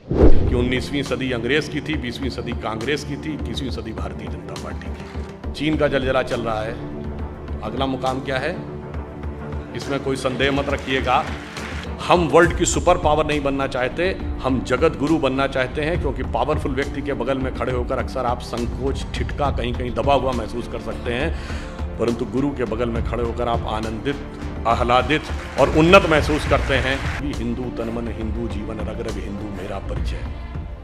कि 19वीं सदी अंग्रेज की थी, 20वीं सदी कांग्रेस की थी, 21वीं सदी भारतीय जनता पार्टी की। चीन का जलजला चल रहा है, अगला मुकाम क्या है इसमें कोई संदेह मत रखिएगा। हम वर्ल्ड की सुपर पावर नहीं बनना चाहते, हम जगत गुरु बनना चाहते हैं, क्योंकि पावरफुल व्यक्ति के बगल में खड़े होकर अक्सर आप संकोच, ठिठका, कहीं कहीं दबा हुआ महसूस कर सकते हैं, परंतु गुरु के बगल में खड़े होकर आप आनंदित, आह्लादित और उन्नत महसूस करते हैं। हिंदू तन मन, हिंदू जीवन, रग रग हिंदू मेरा परिचय।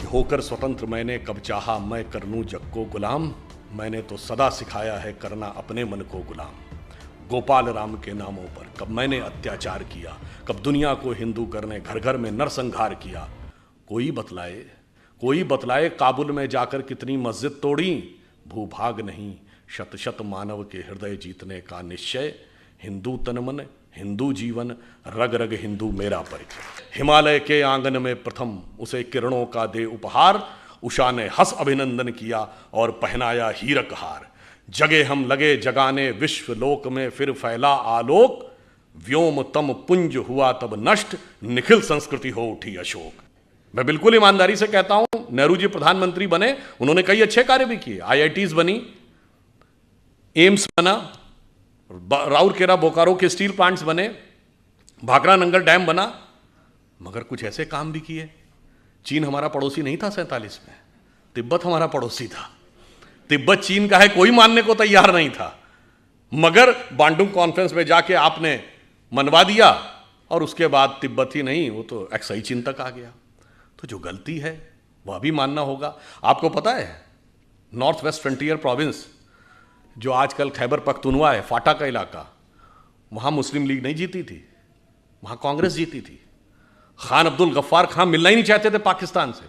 होकर स्वतंत्र मैंने कब चाहा मैं कर लूं जग को गुलाम, मैंने तो सदा सिखाया है करना अपने मन को गुलाम। गोपाल राम के नामों पर कब मैंने अत्याचार किया, कब दुनिया को हिंदू करने घर घर में नरसंहार किया। कोई बतलाए काबुल में जाकर कितनी मस्जिद तोड़ी, भूभाग नहीं शत शत मानव के हृदय जीतने का निश्चय। हिंदू तन मन, हिंदू जीवन, रग रग हिंदू मेरा परिचय। हिमालय के आंगन में प्रथम उसे किरणों का दे उपहार, उषा ने हंस अभिनंदन किया और पहनाया हीरक हार। जगे हम लगे जगाने विश्व लोक में फिर फैला आलोक, व्योम तम पुंज हुआ तब नष्ट, निखिल संस्कृति हो उठी अशोक। मैं बिल्कुल ईमानदारी से कहता हूं, नेहरू जी प्रधानमंत्री बने, उन्होंने कई अच्छे कार्य भी किए। IITs बनी, एम्स बना, राउरकेला बोकारो के स्टील प्लांट्स बने, भाखड़ा नंगल डैम बना, मगर कुछ ऐसे काम भी किए। चीन हमारा पड़ोसी नहीं था 47 में, तिब्बत हमारा पड़ोसी था। तिब्बत चीन का है कोई मानने को तैयार नहीं था, मगर बांडुंग कॉन्फ्रेंस में जाके आपने मनवा दिया और उसके बाद तिब्बत ही नहीं, वो तो एक्साई चीन तक आ गया। तो जो गलती है वह भी मानना होगा। आपको पता है नॉर्थ वेस्ट फ्रंटियर प्रोविंस, जो आजकल खैबर पख्तूनवा है, फाटा का इलाका, वहां मुस्लिम लीग नहीं जीती थी, वहां कांग्रेस जीती थी। खान अब्दुल गफ्फार खान मिलना ही नहीं चाहते थे पाकिस्तान से,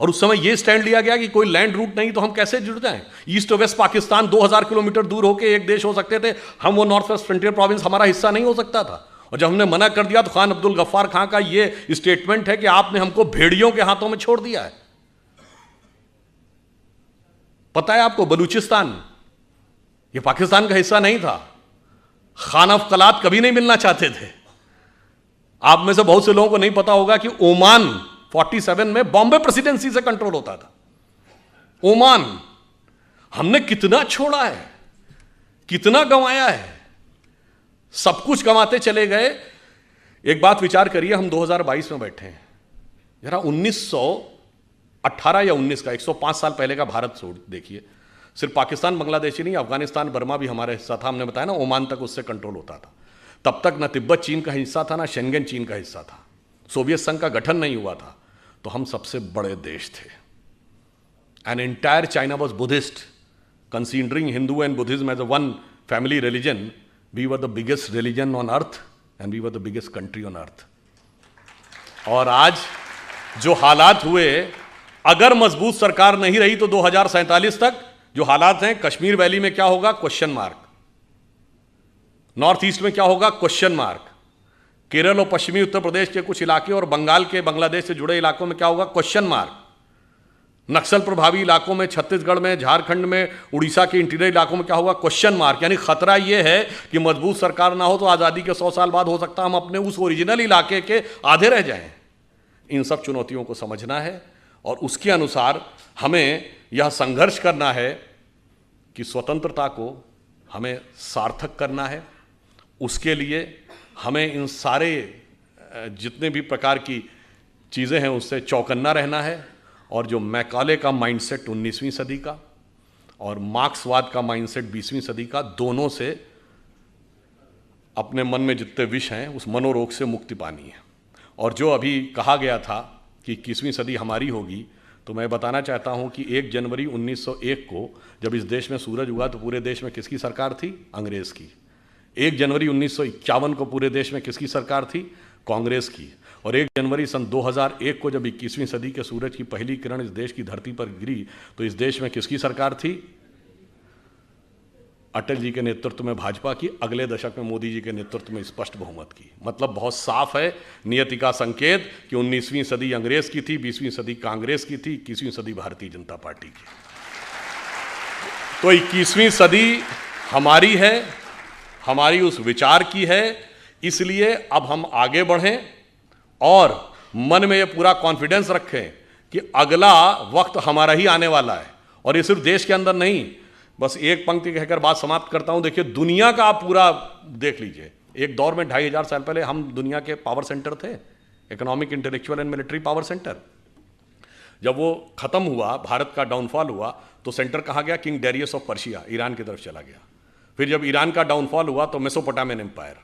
और उस समय यह स्टैंड लिया गया कि कोई लैंड रूट नहीं तो हम कैसे जुड़ जाएं। ईस्ट और वेस्ट पाकिस्तान 2000 किलोमीटर दूर होकर एक देश हो सकते थे, हम वो नॉर्थ वेस्ट फ्रंटियर प्रोविंस हमारा हिस्सा नहीं हो सकता था। और जब हमने मना कर दिया तो खान अब्दुल गफ्फार खान का यह स्टेटमेंट है कि आपने हमको भेड़ियों के हाथों में छोड़ दिया है। पता है आपको, बलूचिस्तान यह पाकिस्तान का हिस्सा नहीं था। खान ऑफ कलात कभी नहीं मिलना चाहते थे। आप में से बहुत से लोगों को नहीं पता होगा कि ओमान 47 में बॉम्बे प्रेसिडेंसी से कंट्रोल होता था। ओमान हमने कितना छोड़ा है, कितना गंवाया है, सब कुछ गंवाते चले गए। एक बात विचार करिए, हम 2022 में बैठे हैं, जरा 1918 या 19 का 105 साल पहले का भारत छोड़ देखिए। सिर्फ पाकिस्तान बांग्लादेश ही नहीं, अफगानिस्तान बर्मा भी हमारे हिस्सा था। हमने बताया ना, ओमान तक उससे कंट्रोल होता था। तब तक ना तिब्बत चीन का हिस्सा था, ना शेंगेन चीन का हिस्सा था, सोवियत संघ का गठन नहीं हुआ था। तो हम सबसे बड़े देश थे। An entire China was Buddhist, considering Hindu and Buddhism as a one family religion. We were the biggest religion on earth and we were the biggest country on earth. और आज जो हालात हुए, अगर मजबूत सरकार नहीं रही तो 2047 तक जो हालात हैं, कश्मीर वैली में क्या होगा, क्वेश्चन मार्क। नॉर्थ ईस्ट में क्या होगा, क्वेश्चन मार्क। केरल और पश्चिमी उत्तर प्रदेश के कुछ इलाके और बंगाल के, बांग्लादेश से जुड़े इलाकों में क्या होगा, क्वेश्चन मार्क। नक्सल प्रभावी इलाकों में, छत्तीसगढ़ में, झारखंड में, उड़ीसा के इंटीरियर इलाकों में क्या होगा, क्वेश्चन मार्क। यानी खतरा यह है कि मजबूत सरकार ना हो तो आज़ादी के 100 साल बाद हो सकता है हम अपने उस ओरिजिनल इलाके के आधे रह जाएं। इन सब चुनौतियों को समझना है और उसके अनुसार हमें यह संघर्ष करना है कि स्वतंत्रता को हमें सार्थक करना है। उसके लिए हमें इन सारे जितने भी प्रकार की चीज़ें हैं उससे चौकन्ना रहना है। और जो मैकाले का माइंडसेट 19वीं सदी का और मार्क्सवाद का माइंडसेट 20वीं सदी का, दोनों से अपने मन में जितने विष हैं उस मनोरोग से मुक्ति पानी है। और जो अभी कहा गया था कि 21वीं सदी हमारी होगी, तो मैं बताना चाहता हूं कि 1 जनवरी 1901 को जब इस देश में सूरज उगा तो पूरे देश में किसकी सरकार थी, अंग्रेज़ की। 1 जनवरी 1951 को पूरे देश में किसकी सरकार थी, कांग्रेस की। और 1 जनवरी सन 2001 को जब 21वीं सदी के सूरज की पहली किरण इस देश की धरती पर गिरी तो इस देश में किसकी सरकार थी, अटल जी के नेतृत्व में भाजपा की। अगले दशक में मोदी जी के नेतृत्व में स्पष्ट बहुमत की। मतलब बहुत साफ है नियति का संकेत कि 19वीं सदी अंग्रेज की थी, 20वीं सदी कांग्रेस की थी, 21वीं सदी भारतीय जनता पार्टी की। तो 21वीं सदी हमारी है, हमारी उस विचार की है। इसलिए अब हम आगे बढ़ें और मन में ये पूरा कॉन्फिडेंस रखें कि अगला वक्त हमारा ही आने वाला है। और ये सिर्फ देश के अंदर नहीं, बस एक पंक्ति कहकर बात समाप्त करता हूं। देखिए, दुनिया का आप पूरा देख लीजिए। एक दौर में 2500 साल पहले हम दुनिया के पावर सेंटर थे, economic, intellectual and military power centre. जब वो खत्म हुआ, भारत का डाउनफॉल हुआ, तो सेंटर कहाँ गया? King Darius of Persia, Iran की तरफ चला गया। फिर जब ईरान का डाउनफॉल हुआ तो मेसोपोटामियन एम्पायर,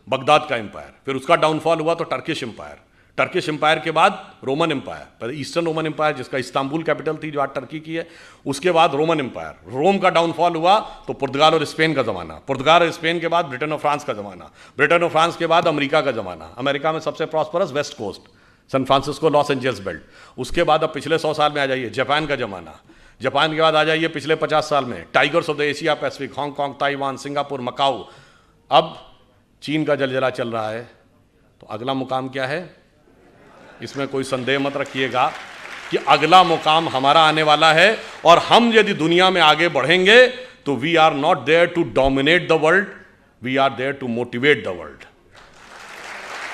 बगदाद का एम्पायर। फिर उसका डाउनफॉल हुआ तो टर्किश एम्पायर। टर्किश एम्पायर के बाद रोमन एम्पायर, पहले ईस्टर्न रोमन एम्पायर जिसका इस्तांबुल कैपिटल थी, जो आज टर्की की है। उसके बाद रोमन एम्पायर। रोम का डाउनफॉल हुआ तो पुर्तगाल और स्पेन का ज़माना। पुर्तगाल और स्पेन के बाद ब्रिटेन और फ्रांस का ज़माना। ब्रिटेन और फ्रांस के बाद अमेरिका का ज़माना। अमेरिका में सबसे prosperous west coast, San Francisco, Los Angeles belt. उसके बाद अब पिछले 100 साल में आ जाइए, जापान का ज़माना। जापान के बाद आ जाइए पिछले 50 साल में tigers of the Asia Pacific, Hong Kong, Taiwan, Singapore, Macau. अब चीन का जलजला चल रहा है, तो अगला मुकाम क्या है? इसमें कोई संदेह मत रखिएगा कि अगला मुकाम हमारा आने वाला है। और हम यदि दुनिया में आगे बढ़ेंगे तो we are not there to dominate the world, we are there to motivate the world.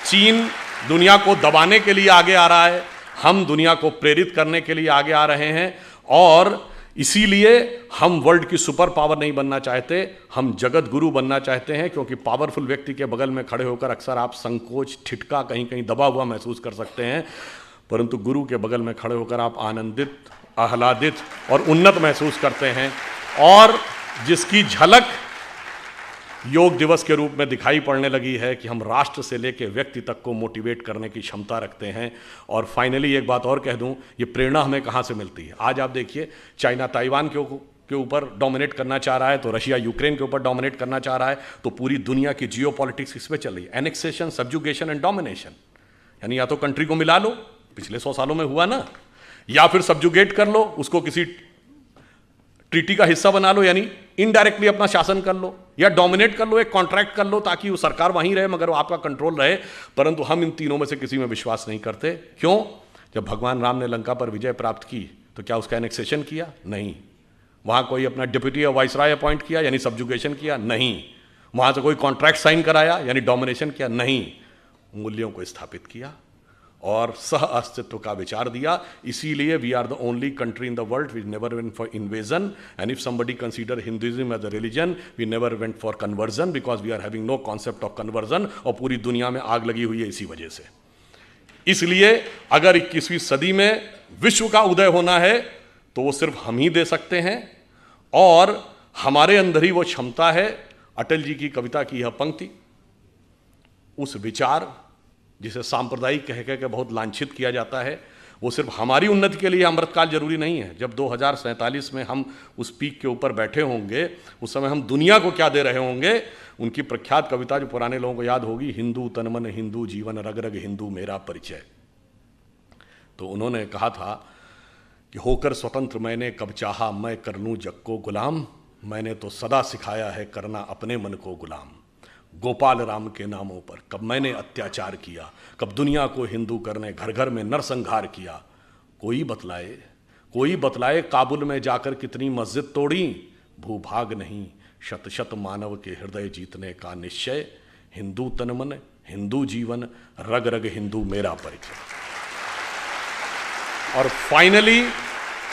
चीन दुनिया को दबाने के लिए आगे आ रहा है, हम दुनिया को प्रेरित करने के लिए आगे आ रहे हैं। और इसीलिए हम वर्ल्ड की सुपर पावर नहीं बनना चाहते, हम जगत गुरु बनना चाहते हैं। क्योंकि पावरफुल व्यक्ति के बगल में खड़े होकर अक्सर आप संकोच, ठिठका, कहीं कहीं दबा हुआ महसूस कर सकते हैं, परंतु गुरु के बगल में खड़े होकर आप आनंदित, आह्लादित और उन्नत महसूस करते हैं। और जिसकी झलक योग दिवस के रूप में दिखाई पड़ने लगी है कि हम राष्ट्र से लेकर व्यक्ति तक को मोटिवेट करने की क्षमता रखते हैं। और फाइनली एक बात और कह दूं, ये प्रेरणा हमें कहाँ से मिलती है? आज आप देखिए, चाइना ताइवान के ऊपर डोमिनेट करना चाह रहा है, तो रशिया यूक्रेन के ऊपर डोमिनेट करना चाह रहा है, तो पूरी दुनिया की जियोपॉलिटिक्स इस पे चल रही है। एनेक्सेशन, सब्जुगेशन एंड डोमिनेशन, यानी या तो कंट्री को मिला लो, पिछले 100 सालों में हुआ ना, या फिर सब्जुगेट कर लो, उसको किसी ट्रीटी का हिस्सा बना लो, यानी इनडायरेक्टली अपना शासन कर लो, या डोमिनेट कर लो, एक कॉन्ट्रैक्ट कर लो ताकि वो सरकार वहीं रहे मगर वो आपका कंट्रोल रहे। परंतु हम इन तीनों में से किसी में विश्वास नहीं करते। क्यों? जब भगवान राम ने लंका पर विजय प्राप्त की तो क्या उसका एनेक्सेशन किया? नहीं। वहां कोई अपना डिप्टी या वाइसराय अपॉइंट किया, यानी सब्जुगेशन किया? नहीं। वहां से कोई कॉन्ट्रैक्ट साइन कराया, यानी डोमिनेशन किया? नहीं। मूल्यों को स्थापित किया और सह अस्तित्व का विचार दिया। इसीलिए we are the only country in the world we never went for invasion, and if somebody consider Hinduism as a religion, we never went for conversion, because we are having no concept of conversion. और पूरी दुनिया में आग लगी हुई है इसी वजह से। इसलिए अगर 21वीं सदी में विश्व का उदय होना है तो वो सिर्फ हम ही दे सकते हैं, और हमारे अंदर ही वो क्षमता है। अटल जी की कविता की यह पंक्ति, उस विचार जिसे सांप्रदायिक कह के बहुत लांछित किया जाता है, वो सिर्फ हमारी उन्नति के लिए अमृतकाल जरूरी नहीं है। जब 2047 में हम उस पीक के ऊपर बैठे होंगे, उस समय हम दुनिया को क्या दे रहे होंगे। उनकी प्रख्यात कविता जो पुराने लोगों को याद होगी, हिंदू तन मन हिंदू जीवन, रग रग हिंदू मेरा परिचय। तो उन्होंने कहा था कि होकर स्वतंत्र मैंने कब चाहा मैं कर लूं जग को गुलाम, मैंने तो सदा सिखाया है करना अपने मन को गुलाम। गोपाल राम के नामों पर कब मैंने अत्याचार किया, कब दुनिया को हिंदू करने घर घर में नरसंहार किया। कोई बतलाए काबुल में जाकर कितनी मस्जिद तोड़ी, भूभाग नहीं शत शत मानव के हृदय जीतने का निश्चय। हिंदू तन मन हिंदू जीवन, रग रग हिंदू मेरा परिचय। और फाइनली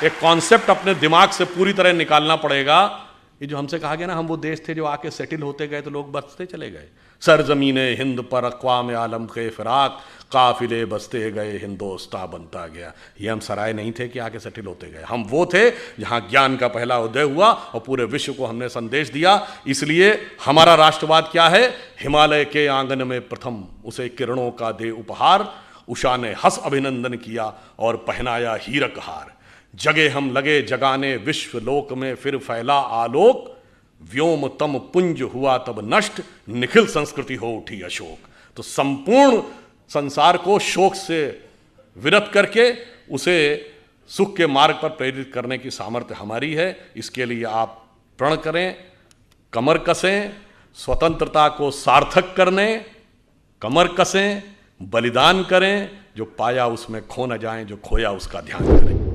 एक कॉन्सेप्ट अपने दिमाग से पूरी तरह निकालना पड़ेगा। ये जो हमसे कहा गया ना, हम वो देश थे जो आके सेटल होते गए तो लोग बसते चले गए। सरजमीने हिंद पर अक़वाम आलम के फिराक, काफिले बसते गए हिंदोस्तां बनता गया। ये हम सराय नहीं थे कि आके सेटल होते गए, हम वो थे जहाँ ज्ञान का पहला उदय हुआ और पूरे विश्व को हमने संदेश दिया। इसलिए हमारा राष्ट्रवाद क्या है? हिमालय के आंगन में प्रथम उसे किरणों का दे उपहार, उषा ने हंस अभिनंदन किया और पहनाया हीरक हार। जगे हम लगे जगाने विश्व लोक में फिर फैला आलोक, व्योम तम पुंज हुआ तब नष्ट, निखिल संस्कृति हो उठी अशोक। तो संपूर्ण संसार को शोक से विरत करके उसे सुख के मार्ग पर प्रेरित करने की सामर्थ्य हमारी है। इसके लिए आप प्रण करें, कमर कसें, स्वतंत्रता को सार्थक करने कमर कसें, बलिदान करें, जो पाया उसमें खो न जाएं, जो खोया उसका ध्यान करें।